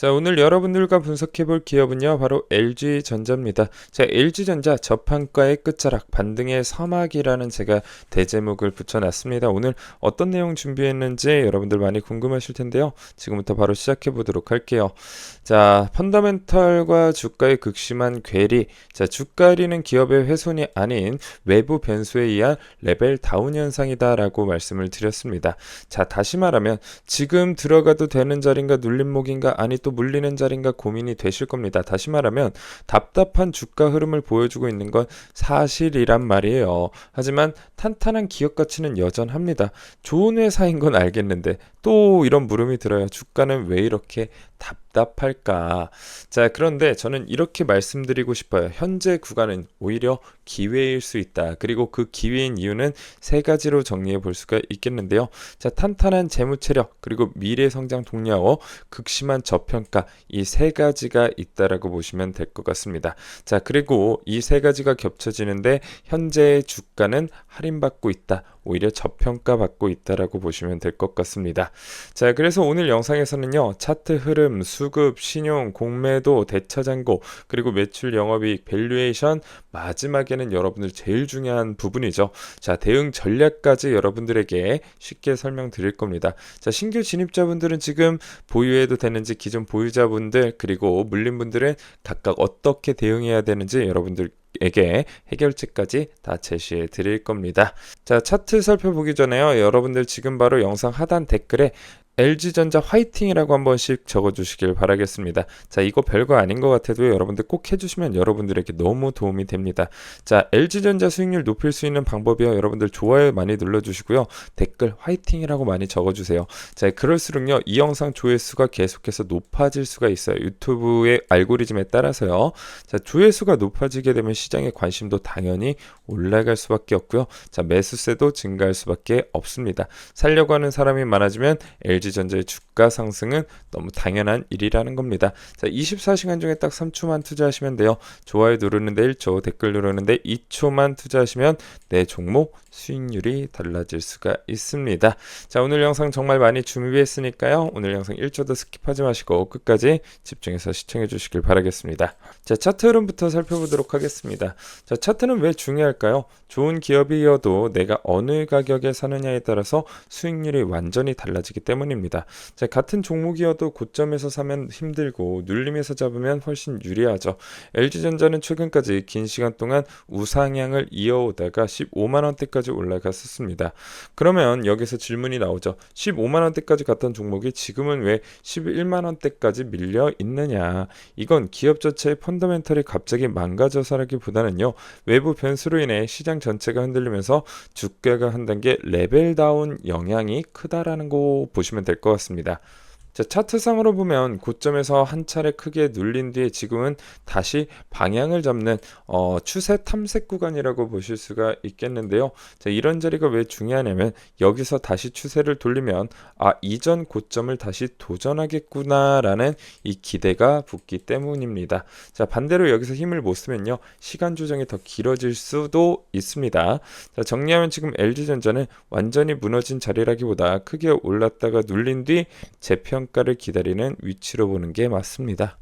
자, 오늘 여러분들과 분석해 볼 기업은요, 바로 LG전자입니다. 자, LG전자 저평가의 끝자락, 반등의 서막이라는 제가 대제목을 붙여놨습니다. 오늘 어떤 내용 준비했는지 여러분들 많이 궁금하실 텐데요. 지금부터 바로 시작해 보도록 할게요. 자, 펀더멘털과 주가의 극심한 괴리. 자, 주가리는 기업의 훼손이 아닌 외부 변수에 의한 레벨 다운 현상이다라고 말씀을 드렸습니다. 자, 다시 말하면 지금 들어가도 되는 자리인가 눌림목인가 아니 또 물리는 자리인가 고민이 되실 겁니다. 다시 말하면 답답한 주가 흐름을 보여주고 있는 건 사실이란 말이에요. 하지만 탄탄한 기업 가치는 여전합니다. 좋은 회사인 건 알겠는데 또 이런 물음이 들어요. 주가는 왜 이렇게 답답할까? 자, 그런데 저는 이렇게 말씀드리고 싶어요. 현재 구간은 오히려 기회일 수 있다. 그리고 그 기회인 이유는 세 가지로 정리해 볼 수가 있겠는데요. 자, 탄탄한 재무 체력, 그리고 미래 성장 동력어, 극심한 저평가, 이 세 가지가 있다라고 보시면 될 것 같습니다. 자, 그리고 이 세 가지가 겹쳐지는데 현재의 주가는 할인받고 있다. 오히려 저평가 받고 있다라고 보시면 될 것 같습니다. 자, 그래서 오늘 영상에서는요, 차트 흐름, 수급, 신용, 공매도, 대차잔고, 그리고 매출, 영업이익, 밸류에이션, 마지막에는 여러분들 제일 중요한 부분이죠. 자, 대응 전략까지 여러분들에게 쉽게 설명드릴 겁니다. 자, 신규 진입자분들은 지금 보유해도 되는지, 기존 보유자분들, 그리고 물린분들은 각각 어떻게 대응해야 되는지 여러분들에게 해결책까지 다 제시해 드릴 겁니다. 자, 차트 살펴보기 전에요. 여러분들 지금 바로 영상 하단 댓글에 LG전자 화이팅이라고 한 번씩 적어주시길 바라겠습니다. 자, 이거 별거 아닌 것 같아도 여러분들 꼭 해주시면 여러분들에게 너무 도움이 됩니다. 자, LG전자 수익률 높일 수 있는 방법이요. 여러분들 좋아요 많이 눌러주시고요. 댓글 화이팅이라고 많이 적어주세요. 자, 그럴수록요, 이 영상 조회수가 계속해서 높아질 수가 있어요. 유튜브의 알고리즘에 따라서요. 자, 조회수가 높아지게 되면 시장의 관심도 당연히 올라갈 수밖에 없고요. 자, 매수세도 증가할 수밖에 없습니다. 살려고 하는 사람이 많아지면 LG전자의 주가 상승은 너무 당연한 일이라는 겁니다. 자, 24시간 중에 딱 3초만 투자하시면 돼요. 좋아요 누르는데 1초, 댓글 누르는데 2초만 투자하시면 내 종목 수익률이 달라질 수가 있습니다. 자, 오늘 영상 정말 많이 준비했으니까요. 오늘 영상 1초도 스킵하지 마시고 끝까지 집중해서 시청해 주시길 바라겠습니다. 자, 차트 흐름부터 살펴보도록 하겠습니다. 자, 차트는 왜 중요할까요? 좋은 기업이어도 내가 어느 가격에 사느냐에 따라서 수익률이 완전히 달라지기 때문입니다. 자, 같은 종목이어도 고점에서 사면 힘들고 눌림에서 잡으면 훨씬 유리하죠. LG전자는 최근까지 긴 시간 동안 우상향을 이어오다가 15만원대까지 올라갔었습니다. 그러면 여기서 질문이 나오죠. 15만원대까지 갔던 종목이 지금은 왜 11만원대까지 밀려 있느냐? 이건 기업 자체의 펀더멘털이 갑자기 망가져서라기보다는요, 외부 변수로 인해 시장 전체가 흔들리면서 주가가 한 단계 레벨 다운 영향이 크다라는 거 보시면 될 것 같습니다. 자, 차트상으로 보면 고점에서 한 차례 크게 눌린 뒤에 지금은 다시 방향을 잡는 추세 탐색 구간이라고 보실 수가 있겠는데요. 자, 이런 자리가 왜 중요하냐면 여기서 다시 추세를 돌리면 이전 고점을 다시 도전하겠구나라는 이 기대가 붙기 때문입니다. 자, 반대로 여기서 힘을 못 쓰면요, 시간 조정이 더 길어질 수도 있습니다. 자, 정리하면 지금 LG전자는 완전히 무너진 자리라기보다 크게 올랐다가 눌린 뒤 재평가를 기다리는 위치로 보는 게 맞습니다.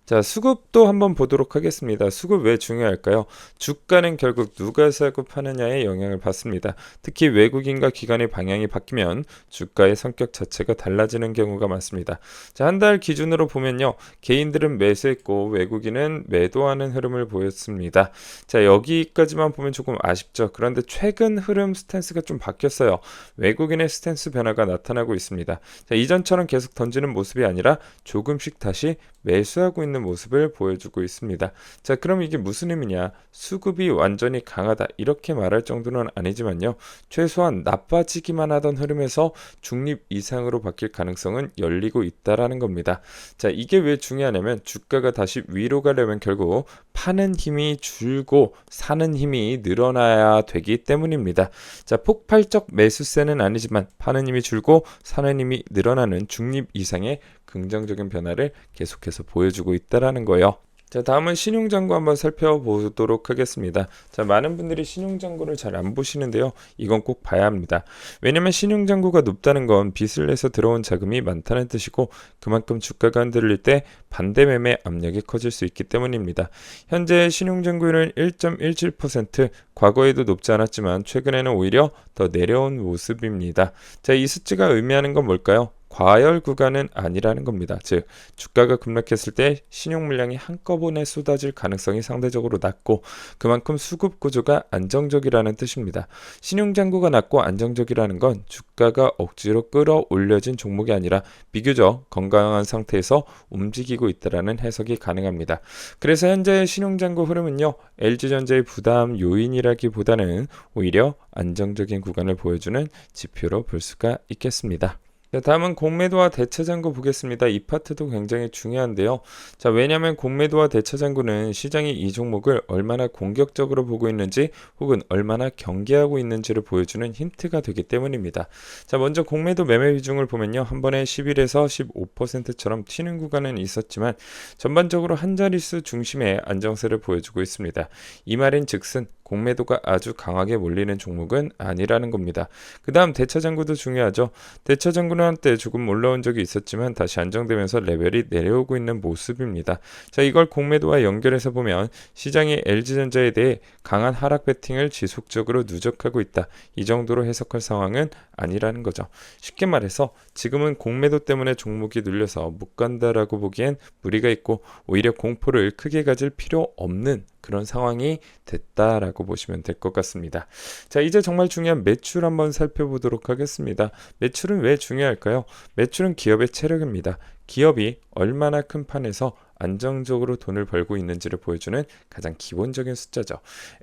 자, 수급도 한번 보도록 하겠습니다. 수급 왜 중요할까요? 주가는 결국 누가 사고 파느냐에 영향을 받습니다. 특히 외국인과 기관의 방향이 바뀌면 주가의 성격 자체가 달라지는 경우가 많습니다. 자, 한 달 기준으로 보면요, 개인들은 매수했고 외국인은 매도하는 흐름을 보였습니다. 자, 여기까지만 보면 조금 아쉽죠. 그런데 최근 흐름 스탠스가 좀 바뀌었어요. 외국인의 스탠스 변화가 나타나고 있습니다. 자, 이전처럼 계속 던지는 모습이 아니라 조금씩 다시 매수하고 있는 모습을 보여주고 있습니다. 자, 그럼 이게 무슨 의미냐? 수급이 완전히 강하다 이렇게 말할 정도는 아니지만요, 최소한 나빠지기만 하던 흐름에서 중립 이상으로 바뀔 가능성은 열리고 있다라는 겁니다. 자, 이게 왜 중요하냐면 주가가 다시 위로 가려면 결국 파는 힘이 줄고 사는 힘이 늘어나야 되기 때문입니다. 자, 폭발적 매수세는 아니지만 파는 힘이 줄고 사는 힘이 늘어나는 중립 이상의 긍정적인 변화를 계속해서 보여주고 있다라는 거예요. 자, 다음은 신용잔고 한번 살펴보도록 하겠습니다. 자, 많은 분들이 신용잔고를 잘 안 보시는데요. 이건 꼭 봐야 합니다. 왜냐면 신용잔고가 높다는 건 빚을 내서 들어온 자금이 많다는 뜻이고 그만큼 주가가 흔들릴 때 반대 매매 압력이 커질 수 있기 때문입니다. 현재 신용잔고율은 1.17%, 과거에도 높지 않았지만 최근에는 오히려 더 내려온 모습입니다. 자, 이 수치가 의미하는 건 뭘까요? 과열 구간은 아니라는 겁니다. 즉, 주가가 급락했을 때 신용 물량이 한꺼번에 쏟아질 가능성이 상대적으로 낮고 그만큼 수급 구조가 안정적이라는 뜻입니다. 신용 잔고가 낮고 안정적이라는 건 주가가 억지로 끌어올려진 종목이 아니라 비교적 건강한 상태에서 움직이고 있다라는 해석이 가능합니다. 그래서 현재 신용 잔고 흐름은요. LG전자의 부담 요인이라기보다는 오히려 안정적인 구간을 보여주는 지표로 볼 수가 있겠습니다. 자, 다음은 공매도와 대차장고 보겠습니다. 이 파트도 굉장히 중요한데요. 자, 왜냐하면 공매도와 대차장고는 시장이 이 종목을 얼마나 공격적으로 보고 있는지 혹은 얼마나 경계하고 있는지를 보여주는 힌트가 되기 때문입니다. 자, 먼저 공매도 매매 비중을 보면요. 한 번에 11에서 15%처럼 튀는 구간은 있었지만 전반적으로 한 자릿수 중심의 안정세를 보여주고 있습니다. 이 말인 즉슨 공매도가 아주 강하게 몰리는 종목은 아니라는 겁니다. 그 다음 대차장고도 중요하죠. 대차장고는 한때 조금 올라온 적이 있었지만 다시 안정되면서 레벨이 내려오고 있는 모습입니다. 자, 이걸 공매도와 연결해서 보면 시장이 LG전자에 대해 강한 하락 배팅을 지속적으로 누적하고 있다. 이 정도로 해석할 상황은 아니라는 거죠. 쉽게 말해서 지금은 공매도 때문에 종목이 눌려서 못 간다라고 보기엔 무리가 있고 오히려 공포를 크게 가질 필요 없는 그런 상황이 됐다라고 보시면 될 것 같습니다. 자, 이제 정말 중요한 매출 한번 살펴보도록 하겠습니다. 매출은 왜 중요할까요? 매출은 기업의 체력입니다. 기업이 얼마나 큰 판에서 안정적으로 돈을 벌고 있는지를 보여주는 가장 기본적인 숫자죠.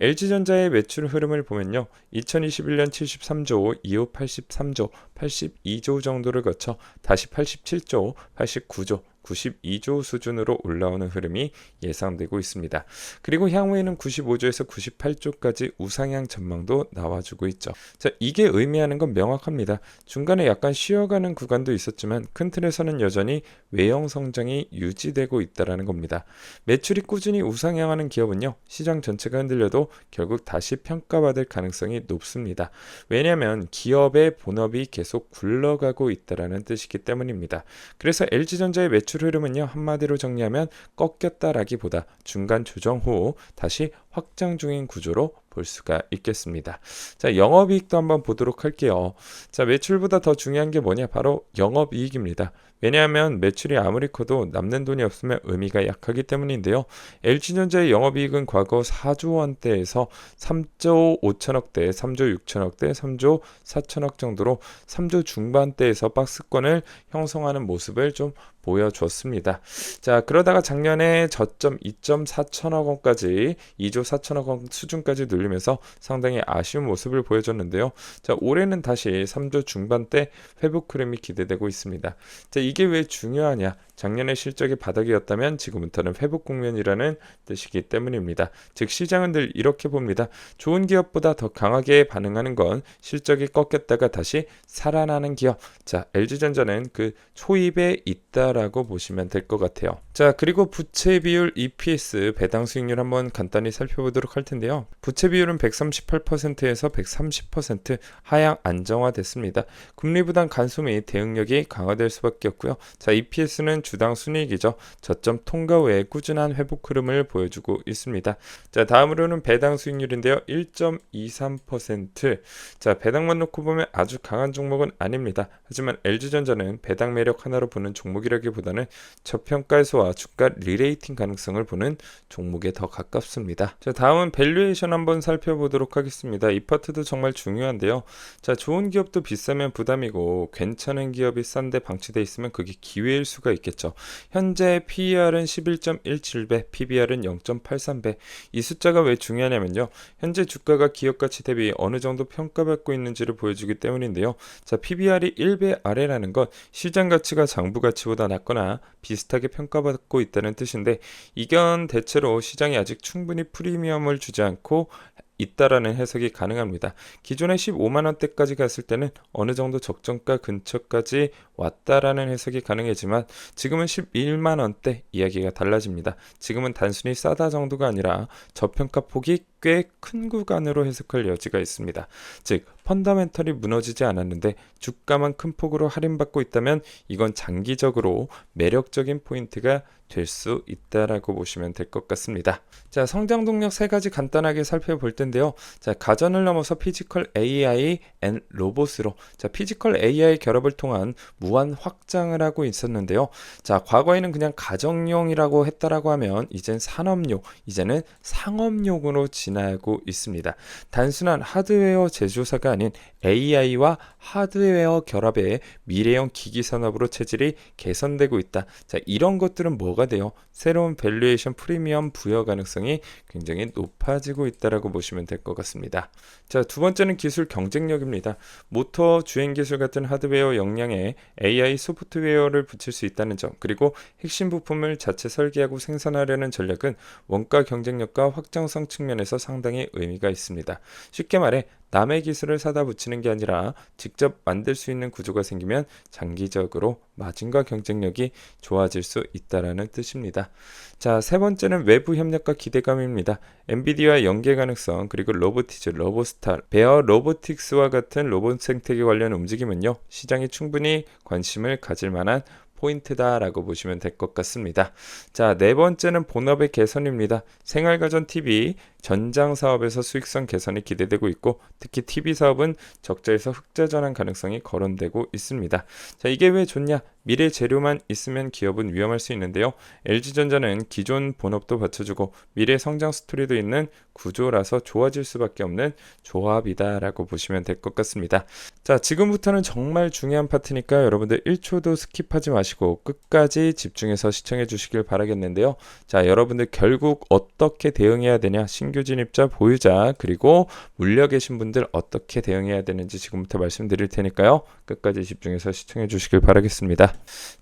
LG전자의 매출 흐름을 보면요. 2021년 73조, 이후 83조, 82조 정도를 거쳐 다시 87조, 89조, 92조 수준으로 올라오는 흐름이 예상되고 있습니다. 그리고 향후에는 95조에서 98조까지 우상향 전망도 나와주고 있죠. 자, 이게 의미하는 건 명확합니다. 중간에 약간 쉬어가는 구간도 있었지만 큰 틀에서는 여전히 외형 성장이 유지되고 있다는 겁니다. 매출이 꾸준히 우상향하는 기업은요. 시장 전체가 흔들려도 결국 다시 평가받을 가능성이 높습니다. 왜냐하면 기업의 본업이 계속 굴러가고 있다는 뜻이기 때문입니다. 그래서 LG전자의 매출 흐름은요. 한마디로 정리하면 꺾였다라기보다 중간 조정 후 다시 확장 중인 구조로 볼 수가 있겠습니다. 자, 영업이익도 한번 보도록 할게요. 자, 매출보다 더 중요한 게 뭐냐? 바로 영업이익입니다. 왜냐하면 매출이 아무리 커도 남는 돈이 없으면 의미가 약하기 때문인데요. LG전자의 영업이익은 과거 4조 원대에서 3조 5천억대, 3조 6천억대, 3조 4천억 정도로 3조 중반대에서 박스권을 형성하는 모습을 좀 보여줬습니다. 자, 그러다가 작년에 저점 2.4천억 원까지 2조 4천억 원 수준까지 눌리면서 상당히 아쉬운 모습을 보여줬는데요. 자, 올해는 다시 3조 중반대 회복 흐름이 기대되고 있습니다. 자, 이게 왜 중요하냐? 작년에 실적이 바닥이었다면 지금부터는 회복 국면이라는 뜻이기 때문입니다. 즉 시장은 늘 이렇게 봅니다. 좋은 기업보다 더 강하게 반응하는 건 실적이 꺾였다가 다시 살아나는 기업. 자, LG전자는 그 초입에 있다라고 보시면 될 것 같아요. 자, 그리고 부채 비율, EPS, 배당 수익률 한번 간단히 살펴보도록 할 텐데요. 부채 비율은 138%에서 130% 하향 안정화됐습니다. 금리 부담 간소 및 대응력이 강화될 수밖에 없고요. 자, EPS는 주당 순이익이죠. 저점 통과 후에 꾸준한 회복 흐름을 보여주고 있습니다. 자, 다음으로는 배당 수익률인데요. 1.23%. 자, 배당만 놓고 보면 아주 강한 종목은 아닙니다. 하지만 LG전자는 배당 매력 하나로 보는 종목이라기보다는 저평가에서와 주가 리레이팅 가능성을 보는 종목에 더 가깝습니다. 자, 다음은 밸류에이션 한번 살펴보도록 하겠습니다. 이 파트도 정말 중요한데요. 자, 좋은 기업도 비싸면 부담이고 괜찮은 기업이 싼데 방치돼 있으면 그게 기회일 수가 있겠죠. 현재 PER은 11.17배, PBR은 0.83배. 이 숫자가 왜 중요하냐면요. 현재 주가가 기업 가치 대비 어느 정도 평가받고 있는지를 보여주기 때문인데요. 자, PBR이 1배 아래라는 건 시장 가치가 장부 가치보다 낮거나 비슷하게 평가받고 있다는 뜻인데 이건 대체로 시장이 아직 충분히 프리미엄을 주지 않고 있다라는 해석이 가능합니다. 기존에 15만 원대까지 갔을 때는 어느 정도 적정가 근처까지 왔다라는 해석이 가능하지만 지금은 11만 원대 이야기가 달라집니다. 지금은 단순히 싸다 정도가 아니라 저평가 폭이 꽤 큰 구간으로 해석할 여지가 있습니다. 즉 펀더멘털이 무너지지 않았는데 주가만 큰 폭으로 할인받고 있다면 이건 장기적으로 매력적인 포인트가 될 수 있다라고 보시면 될 것 같습니다. 자, 성장 동력 세 가지 간단하게 살펴볼 텐데요. 자, 가전을 넘어서 피지컬 AI 앤 로봇으로 피지컬 AI 결합을 통한 무한 확장을 하고 있었는데요. 자, 과거에는 그냥 가정용이라고 했다라고 하면 이젠 산업용, 이제는 상업용으로 진화하고 있습니다. 단순한 하드웨어 제조사가 아닌 AI와 하드웨어 결합의 미래형 기기 산업으로 체질이 개선되고 있다. 자, 이런 것들은 뭐가 돼요? 새로운 밸류에이션 프리미엄 부여 가능성이 굉장히 높아지고 있다라고 보시면 될 것 같습니다. 자, 두 번째는 기술 경쟁력입니다. 모터, 주행 기술 같은 하드웨어 역량에 AI 소프트웨어를 붙일 수 있다는 점, 그리고 핵심 부품을 자체 설계하고 생산하려는 전략은 원가 경쟁력과 확장성 측면에서 상당히 의미가 있습니다. 쉽게 말해 남의 기술을 사다 붙이는 게 아니라 직접 만들 수 있는 구조가 생기면 장기적으로 마진과 경쟁력이 좋아질 수 있다라는 뜻입니다. 자, 세 번째는 외부 협력과 기대감입니다. 엔비디아 연계 가능성, 그리고 로보티즈, 로보스타, 베어 로보틱스와 같은 로봇 생태계 관련 움직임은요, 시장이 충분히 관심을 가질 만한 포인트다라고 보시면 될 것 같습니다. 자, 네 번째는 본업의 개선입니다. 생활가전 TV 전장 사업에서 수익성 개선이 기대되고 있고, 특히 TV 사업은 적자에서 흑자 전환 가능성이 거론되고 있습니다. 자, 이게 왜 좋냐? 미래 재료만 있으면 기업은 위험할 수 있는데요. LG전자는 기존 본업도 받쳐주고 미래 성장 스토리도 있는 구조라서 좋아질 수밖에 없는 조합이다라고 보시면 될 것 같습니다. 자, 지금부터는 정말 중요한 파트니까 여러분들 1초도 스킵하지 마시고 끝까지 집중해서 시청해 주시길 바라겠는데요. 자, 여러분들 결국 어떻게 대응해야 되냐? 신규 진입자, 보유자, 그리고 물려 계신 분들 어떻게 대응해야 되는지 지금부터 말씀드릴 테니까요. 끝까지 집중해서 시청해 주시길 바라겠습니다.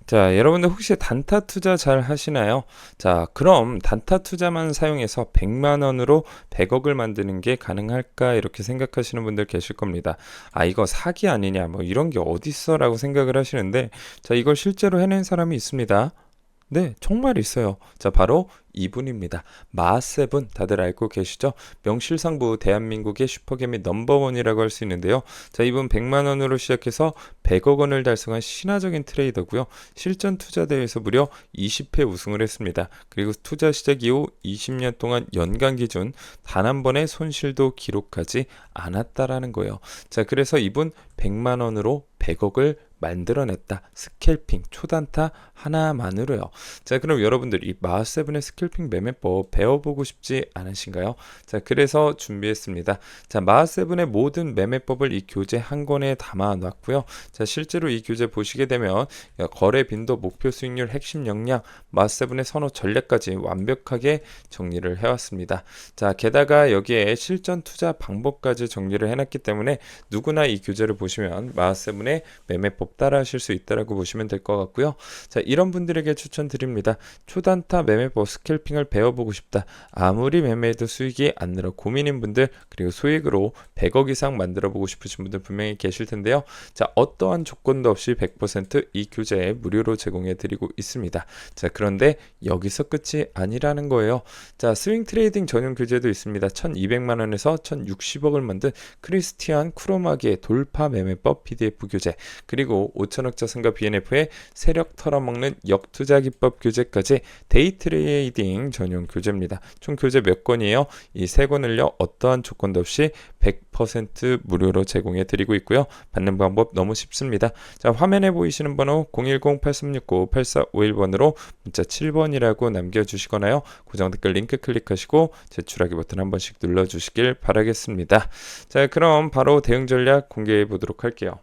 자, 여러분들 혹시 단타 투자 잘 하시나요? 자, 그럼 단타 투자만 사용해서 100만 원으로 100억을 만드는 게 가능할까? 이렇게 생각하시는 분들 계실 겁니다. 아, 이거 사기 아니냐? 뭐 이런 게 어딨어? 라고 생각을 하시는데, 자, 이걸 실제로 해낸 사람이 있습니다. 네, 정말 있어요. 자, 바로 이분입니다. 마세븐 다들 알고 계시죠? 명실상부 대한민국의 슈퍼개미 넘버원이라고 할 수 있는데요. 자, 이분 100만 원으로 시작해서 100억 원을 달성한 신화적인 트레이더고요. 실전 투자 대회에서 무려 20회 우승을 했습니다. 그리고 투자 시작 이후 20년 동안 연간 기준 단 한 번의 손실도 기록하지 않았다라는 거예요. 자, 그래서 이분 100만 원으로 100억을 만들어냈다. 스캘핑 초단타 하나만으로요. 자, 그럼 여러분들 이 마세븐의 스캘핑 매매법 배워보고 싶지 않으신가요? 자, 그래서 준비했습니다. 자, 마세븐의 모든 매매법을 이 교재 한 권에 담아놨고요. 자, 실제로 이 교재 보시게 되면 거래 빈도, 목표 수익률, 핵심 역량, 마세븐의 선호 전략까지 완벽하게 정리를 해왔습니다. 자, 게다가 여기에 실전 투자 방법까지 정리를 해놨기 때문에 누구나 이 교재를 보시면 마세븐의 매매법 따라 하실 수 있다라고 보시면 될 것 같고요. 자, 이런 분들에게 추천드립니다. 초단타 매매법 스캘핑을 배워보고 싶다. 아무리 매매해도 수익이 안 늘어 고민인 분들, 그리고 수익으로 100억 이상 만들어보고 싶으신 분들 분명히 계실 텐데요. 자, 어떠한 조건도 없이 100% 이 교재 무료로 제공해드리고 있습니다. 자, 그런데 여기서 끝이 아니라는 거예요. 자, 스윙 트레이딩 전용 교재도 있습니다. 1200만 원에서 1060억을 만든 크리스티안 쿠로마기의 돌파 매매법 PDF 교재, 그리고 5천억 자산가 BNF의 세력 털어먹는 역투자 기법 교재까지 데이 트레이딩 전용 교재입니다. 총 교재 몇 권이에요? 이 세 권을요, 어떠한 조건도 없이 100% 무료로 제공해 드리고 있고요. 받는 방법 너무 쉽습니다. 자, 화면에 보이시는 번호 010-8369-8451번으로 문자 7번이라고 남겨주시거나요. 고정 댓글 링크 클릭하시고 제출하기 버튼 한 번씩 눌러주시길 바라겠습니다. 자, 그럼 바로 대응 전략 공개해 보도록 할게요.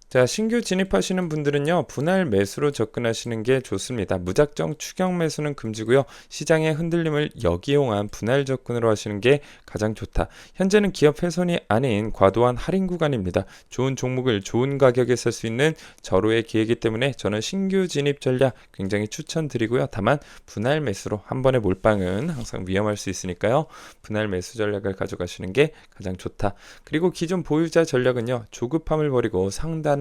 자, 신규 진입하시는 분들은요, 분할 매수로 접근하시는 게 좋습니다. 무작정 추격 매수는 금지고요. 시장의 흔들림을 역이용한 분할 접근으로 하시는 게 가장 좋다. 현재는 기업 훼손이 아닌 과도한 할인 구간입니다. 좋은 종목을 좋은 가격에 살 수 있는 절호의 기회이기 때문에 저는 신규 진입 전략 굉장히 추천드리고요. 다만 분할 매수로 한 번의 몰빵은 항상 위험할 수 있으니까요. 분할 매수 전략을 가져가시는 게 가장 좋다. 그리고 기존 보유자 전략은요, 조급함을 버리고 상단을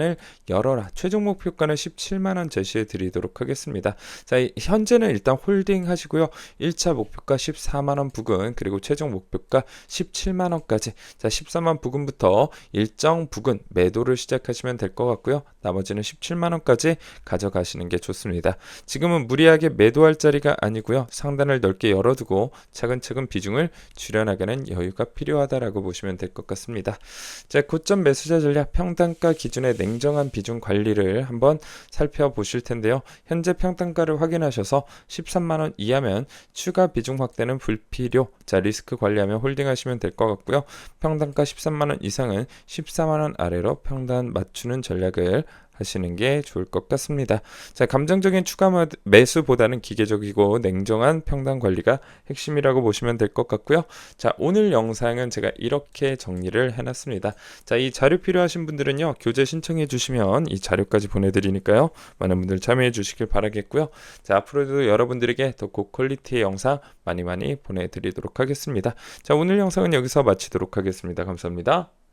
열어라. 최종 목표가는 17만원 제시해 드리도록 하겠습니다. 자, 현재는 일단 홀딩 하시고요. 1차 목표가 14만원 부근, 그리고 최종 목표가 17만원까지. 자, 14만 부근부터 일정 부근 매도를 시작하시면 될 것 같고요. 나머지는 17만원까지 가져가시는 게 좋습니다. 지금은 무리하게 매도할 자리가 아니고요. 상단을 넓게 열어두고 차근차근 비중을 줄여나가는 여유가 필요하다라고 보시면 될 것 같습니다. 자, 고점 매수자 전략 평단가 기준의 냉정한 비중 관리를 한번 살펴보실 텐데요. 현재 평단가를 확인하셔서 13만원 이하면 추가 비중 확대는 불필요. 자, 리스크 관리하며 홀딩하시면 될 것 같고요. 평단가 13만원 이상은 14만원 아래로 평단 맞추는 전략을 하시는 게 좋을 것 같습니다. 자, 감정적인 추가 매수보다는 기계적이고 냉정한 평단 관리가 핵심이라고 보시면 될 것 같고요. 자, 오늘 영상은 제가 이렇게 정리를 해놨습니다. 자, 이 자료 필요하신 분들은요, 교재 신청해 주시면 이 자료까지 보내드리니까요, 많은 분들 참여해 주시길 바라겠고요. 자, 앞으로도 여러분들에게 더 고퀄리티의 영상 많이 보내드리도록 하겠습니다. 자, 오늘 영상은 여기서 마치도록 하겠습니다. 감사합니다.